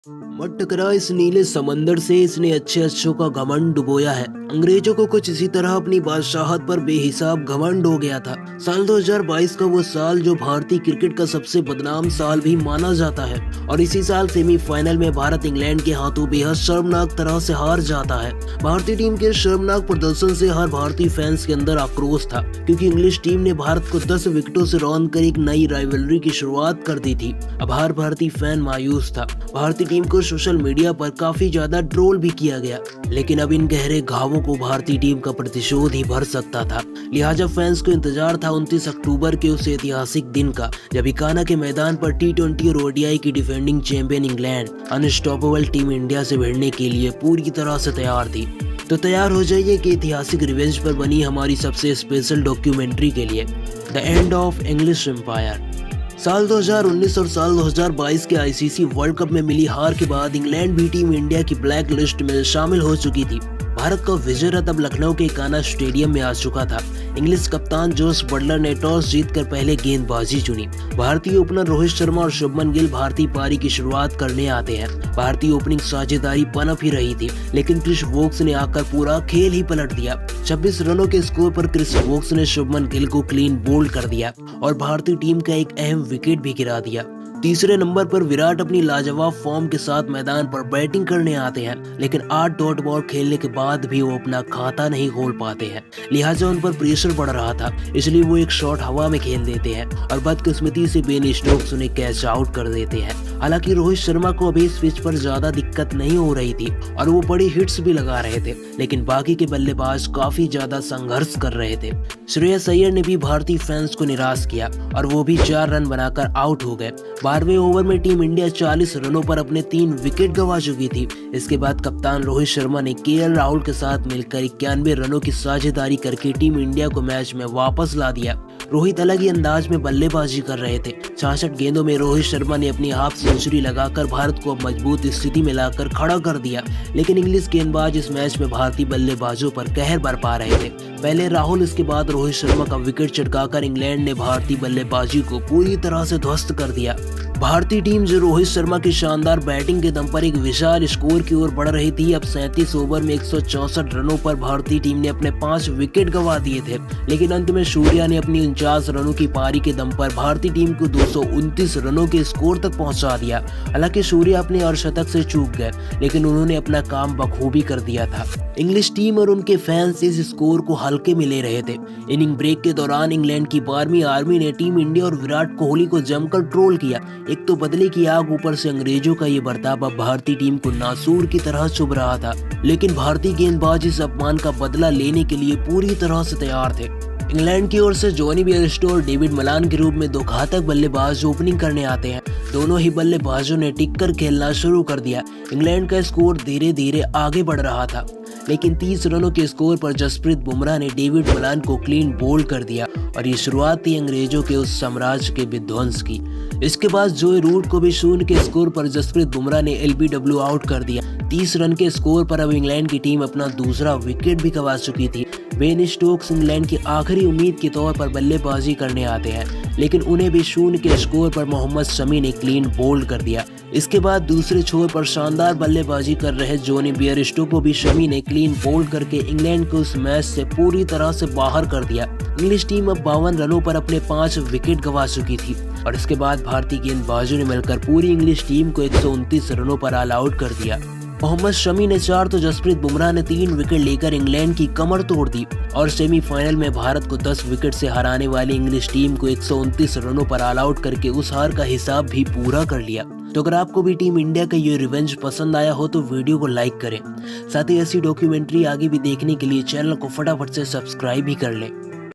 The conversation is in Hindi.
मत टकरा इस नीले समंदर से, इसने अच्छे अच्छों का घमंड डुबोया है। अंग्रेजों को कुछ इसी तरह अपनी बादशाहत पर बेहिसाब घमंड हो गया था। साल 2022 का वो साल जो भारतीय क्रिकेट का सबसे बदनाम साल भी माना जाता है, और इसी साल सेमीफाइनल में भारत इंग्लैंड के हाथों बेहद शर्मनाक तरह से हार जाता है। भारतीय टीम के शर्मनाक प्रदर्शन से हर भारतीय फैंस के अंदर आक्रोश था, क्योंकि इंग्लिश टीम ने भारत को 10 विकेटों से रौंद कर एक नई राइवलरी की शुरुआत कर दी थी। अब हर भारतीय फैन मायूस था। भारतीय टीम को सोशल मीडिया पर काफी ज्यादा ट्रोल भी किया गया, लेकिन अब इन गहरे घावों को भारतीय टीम का प्रतिशोध ही भर सकता था। लिहाजा फैंस को इंतजार था 29 अक्टूबर के उस ऐतिहासिक दिन का, जब इकाना के मैदान पर टी20 और ओडीआई की defending champion England unstoppable team India से भिड़ने के लिए पूरी तरह से तैयार थी। तो तैयार हो जाइए कि ऐतिहासिक रिवेंज पर बनी हमारी सबसे स्पेशल डॉक्यूमेंट्री के लिए, the end of English empire. साल 2019 और साल 2022 के आईसीसी वर्ल्ड कप में मिली हार के बाद इंग्लैंड भी टीम इंडिया की ब्लैक लिस्ट में शामिल हो चुकी थी। भारत का विजय रथ अब लखनऊ के इकाना स्टेडियम में आ चुका था। इंग्लिश कप्तान जोस बटलर ने टॉस जीतकर पहले गेंदबाजी चुनी। भारतीय ओपनर रोहित शर्मा और शुभमन गिल भारतीय पारी की शुरुआत करने आते हैं। भारतीय ओपनिंग साझेदारी पनप ही रही थी, लेकिन क्रिस वोक्स ने आकर पूरा खेल ही पलट दिया। 26 रनों के स्कोर पर क्रिस वोक्स ने शुभमन गिल को क्लीन बोल्ड कर दिया और भारतीय टीम का एक अहम विकेट भी गिरा दिया। तीसरे नंबर पर विराट अपनी लाजवाब फॉर्म के साथ मैदान पर बैटिंग करने आते हैं, लेकिन 8 डॉट बॉल खेलने के बाद भी वो अपना खाता नहीं खोल पाते हैं। लिहाजा उन पर प्रेशर बढ़ रहा था, इसलिए वो एक शॉट हवा में खेल देते हैं और बदकिस्मती से बेन स्टोक्स उन्हें कैच आउट कर देते हैं। हालांकि रोहित शर्मा को अभी इस पिच पर ज्यादा दिक्कत नहीं हो रही थी और वो बड़ी हिट्स भी लगा रहे थे, लेकिन बाकी के बल्लेबाज काफी ज्यादा संघर्ष कर रहे थे। श्रेयस अय्यर ने भी भारतीय फैंस को निराश किया और वो भी 4 रन बनाकर आउट हो गए। 12वें ओवर में टीम इंडिया 40 रनों पर अपने 3 विकेट गंवा चुकी थी। इसके बाद कप्तान रोहित शर्मा ने केएल राहुल के साथ मिलकर 91 रनों की साझेदारी करके टीम इंडिया को मैच में वापस ला दिया। रोहित अलग ही अंदाज में बल्लेबाजी कर रहे थे। 66 गेंदों में रोहित शर्मा ने अपनी हाफ सेंचुरी लगाकर भारत को मजबूत स्थिति में लाकर खड़ा कर दिया, लेकिन इंग्लिश गेंदबाज इस मैच में भारतीय बल्लेबाजों पर कहर बरपा रहे थे। पहले राहुल, इसके बाद रोहित शर्मा का विकेट चटकाकर इंग्लैंड ने भारतीय बल्लेबाजी को पूरी तरह से ध्वस्त कर दिया। भारतीय टीम जो रोहित शर्मा की शानदार बैटिंग के दम पर एक विशाल स्कोर की ओर बढ़ रही थी, अब 37 ओवर में 164 रनों पर भारतीय टीम ने अपने 5 विकेट गंवा दिए थे, लेकिन अंत में सूर्या ने अपनी 49 रनों की पारी के दम पर भारतीय टीम को 229 रनों के स्कोर तक पहुंचा दिया। हालांकि सूर्या अपने अर्धशतक से चूक गए, लेकिन उन्होंने अपना काम बखूबी कर दिया था। इंग्लिश टीम और उनके फैंस इस स्कोर को हल्के में ले रहे थे। इनिंग ब्रेक के दौरान इंग्लैंड की 12वीं आर्मी ने टीम इंडिया और विराट कोहली को जमकर ट्रोल किया। एक तो बदले की आग, ऊपर से अंग्रेजों का ये बर्ताव अब भारतीय टीम को नासूर की तरह चुभ रहा था, लेकिन भारतीय गेंदबाज इस अपमान का बदला लेने के लिए पूरी तरह से तैयार थे। इंग्लैंड की ओर से जॉनी बेयरस्टो और डेविड मलान के रूप में 2 घातक बल्लेबाज ओपनिंग करने आते हैं। दोनों ही बल्लेबाजों ने टिककर खेलना शुरू कर दिया। इंग्लैंड का स्कोर धीरे धीरे आगे बढ़ रहा था, लेकिन 30 रनों के स्कोर पर जसप्रीत बुमराह ने डेविड मलान को क्लीन बोल्ड कर दिया और ये शुरुआत थी अंग्रेजों के उस साम्राज्य के विध्वंस की। इसके बाद जोए रूट को भी 0 के स्कोर पर जसप्रीत बुमराह ने एलबीडब्ल्यू आउट कर दिया। 30 रन के स्कोर पर अब इंग्लैंड की टीम अपना दूसरा विकेट भी गंवा चुकी थी। बेन स्टोक्स इंग्लैंड की आखिरी उम्मीद के तौर पर बल्लेबाजी करने आते हैं, लेकिन उन्हें भी 0 के स्कोर पर मोहम्मद शमी ने क्लीन बोल्ड कर दिया। इसके बाद दूसरे छोर पर शानदार बल्लेबाजी कर रहे जॉनी बेयरस्टो को भी शमी ने क्लीन बोल्ड करके इंग्लैंड को इस मैच से पूरी तरह से बाहर कर दिया। इंग्लिश टीम अब 52 रनों पर अपने 5 विकेट गंवा चुकी थी और इसके बाद भारतीय गेंदबाजों ने मिलकर पूरी इंग्लिश टीम को 129 रनों पर ऑल आउट कर दिया। मोहम्मद शमी ने 4 तो जसप्रीत बुमराह ने 3 विकेट लेकर इंग्लैंड की कमर तोड़ दी और सेमीफाइनल में भारत को 10 विकेट से हराने वाली इंग्लिश टीम को 129 रनों पर ऑल आउट करके उस हार का हिसाब भी पूरा कर लिया। तो अगर आपको भी टीम इंडिया का ये रिवेंज पसंद आया हो तो वीडियो को लाइक करें। साथ ही ऐसी डॉक्यूमेंट्री आगे भी देखने के लिए चैनल को फटाफट से सब्सक्राइब भी कर लें।